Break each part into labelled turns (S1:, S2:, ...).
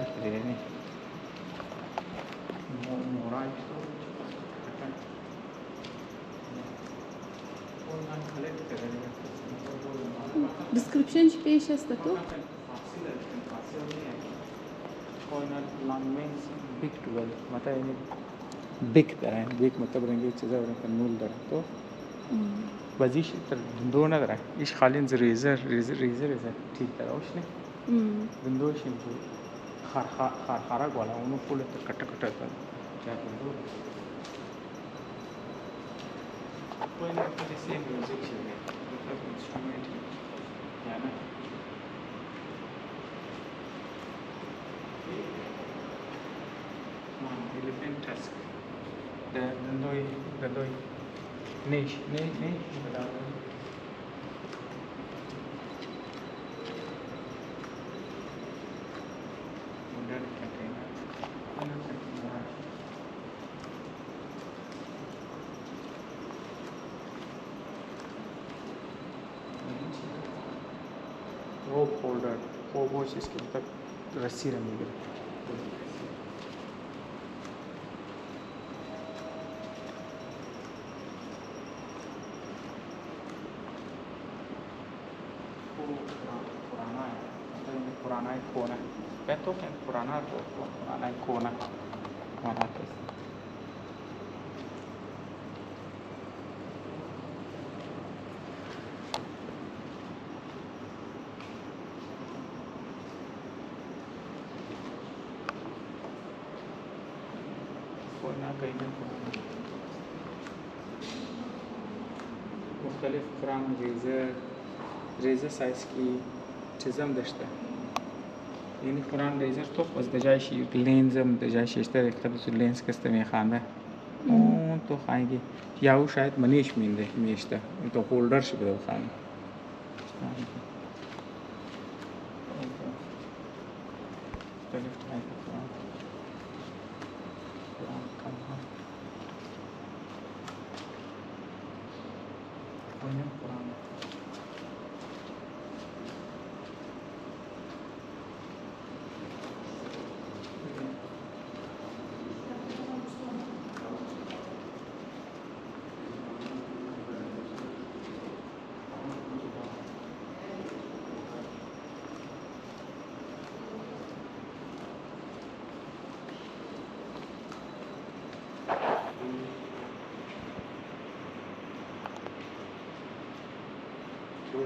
S1: شده یعنی مورای تو
S2: description چی پیش است تو؟
S1: long means big 12 मतलब यानी big तरह है big मतलब रहेंगे चीज़ें और इनका नूल तरह तो वजीश तर दो ना तरह इस खालिन रेज़र ठीक तरह उसने दो शिंपू खारा वाला उन्हों फुल तर कट्टा था क्या दो कोई ना कोई सेम म्यूजिक चले मतलब इंस्ट्रूमेंट है ना elephant tusk the doi niche modern container rope holder वो इसके मतलब रस्सी रंगी गई पुराना एक कोना है तो क्या पुराना एक कोना हमारा कैसे कोना कहीं ना मुख्तलिफ कुरान रेज़र साइज़ की चीज़ें दश्ता यानी कुरान रेज़र तो बस दजाइशी लेंस हम दजाइशी इस तरह का तो लेंस किस तरह खाना है तो खाएंगे या वो शायद मनीष मिंदे मिश्ता तो होल्डर से बदल खाना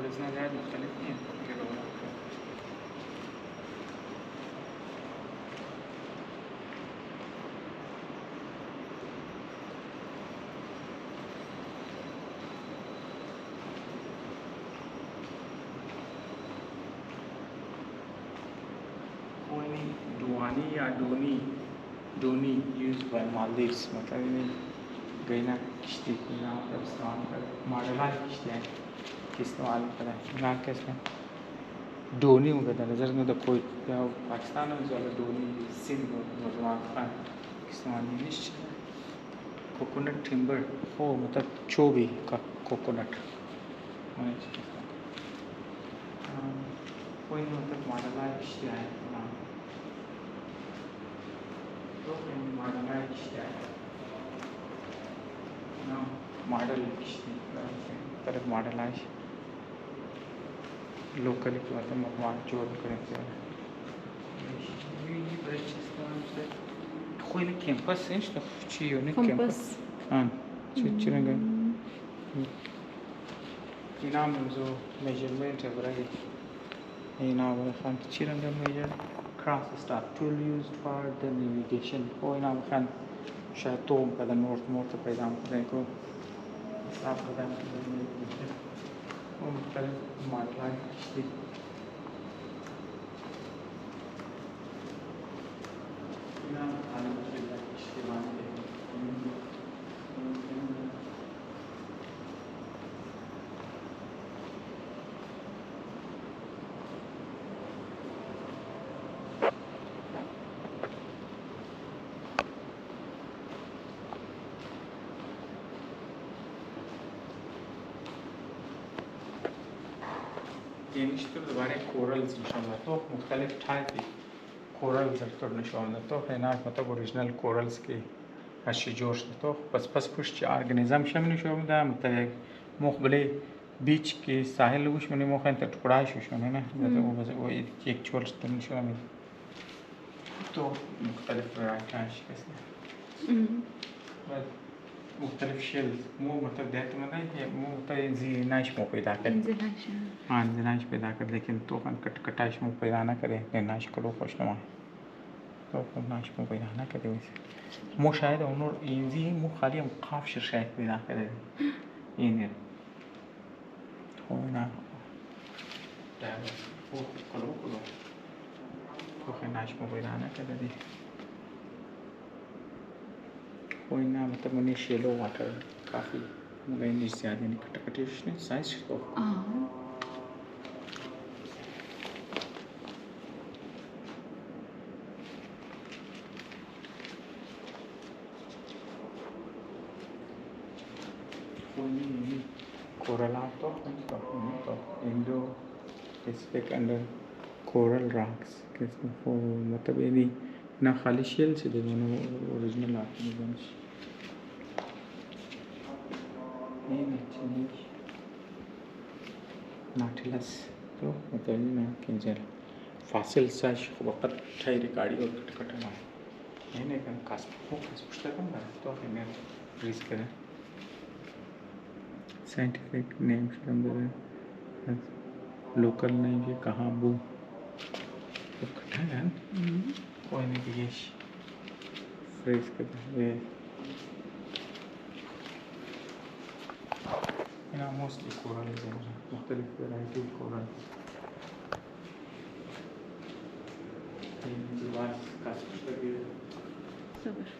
S1: इतना ज़्यादा मुख्तलिफ नहीं है दुआनी या डोनी यूज बाय मालदीव्स मतलब इन्हें गैना किश्ती यहाँ पर इस्तेमाल कर मॉडल किश्ती है इस्तेमाल करें ना कैसे डोनी होगा तो नज़र में तो कोई पाकिस्तान में ज़्यादा डोनी सिंध नौजवान खान इस्तेमाल नहीं कोकोनट टिम्बर हो मतलब चोबी का कोकोनट कोई मतलब मॉडल किश्ती है मॉडल तरफ मॉडल आज लोकली मतलब मकमान चोर करते हैं कोई ना कैंपस है इस तो चीज़ नहीं कैंपस हाँ चिरंगा ये नाम जो मेजरमेंट है बड़ा ये नाम है खान चिरंगा major cross star tool used for the navigation कोई नाम खान शायद तो पता नॉर्थ पैजाम देखो साफ पता नहीं वो मतलब मार्केट किश्ती ना खाने के लिए किश्ती मारते हैं ये निश्चित दोबारा कोरल्स इंशाल्लाह तो मुख्तलिफ टाइप की کورال زرتور نشون داد تو هنر مطلب اوریجینال کورالز که هشی جورش تو پس پشت ارگانیزم شم نشون میده مطلب مقبله بیچ که ساحل وش منی مخ انت ټکړای شو شونه نه دا او یک چولش ته نشون میده تو مختلف رنگاش کسی مختلف شیلز مو مطلب ده تو مده مو مطلب زیناش مو پیدا کرد زیناش پیدا کرد لیکن تو خان کٹاش مو پیدا نہ کرے ناش کلو خوش نما تو ناش مو پیدا نہ کرے ویسے مو شاید اونور اینزی مو خالی ام قاف شاید پیدا کرے این هنا دعوة فوق كله فوق ناش مو پیدا نہ کرے دی وینا مطلب منی شیلو واٹر کافی مگر نیش زیادہ نہیں کٹکٹیش نے سائز تو Coralato Indo Pacific under coral rocks मतलब ये नहीं ना खाली शेल से दे दोनों ओरिजिनल ऑर्गेनिजम्स ये नहीं नाटिलस तो मतलब ये ना किंजर फासिल साइज वक्त ठहर गाड़ी और कटकटना ये नहीं kan कास पुस्तक में तो हमें फ्रीज करें scientific names from the local name ये कहाँ बू तो कटा है कोई नहीं दिएश फ्रीज करते ये इना mostly coral है मुख्तलिफ वैरायटी coral ये दीवार कास पुस्तक है
S2: صبر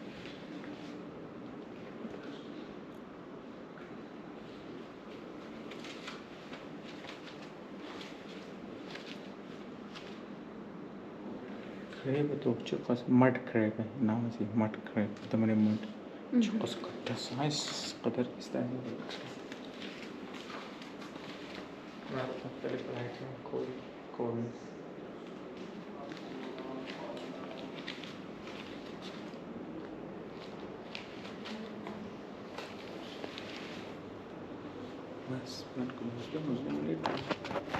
S2: crab तो चुकस मड crab है नाम से मड crab तो मैंने मड चुकस कट्टा साइज कदर किस्ता है रात में पहले पढ़ाई थी कोई बस मन को मुझे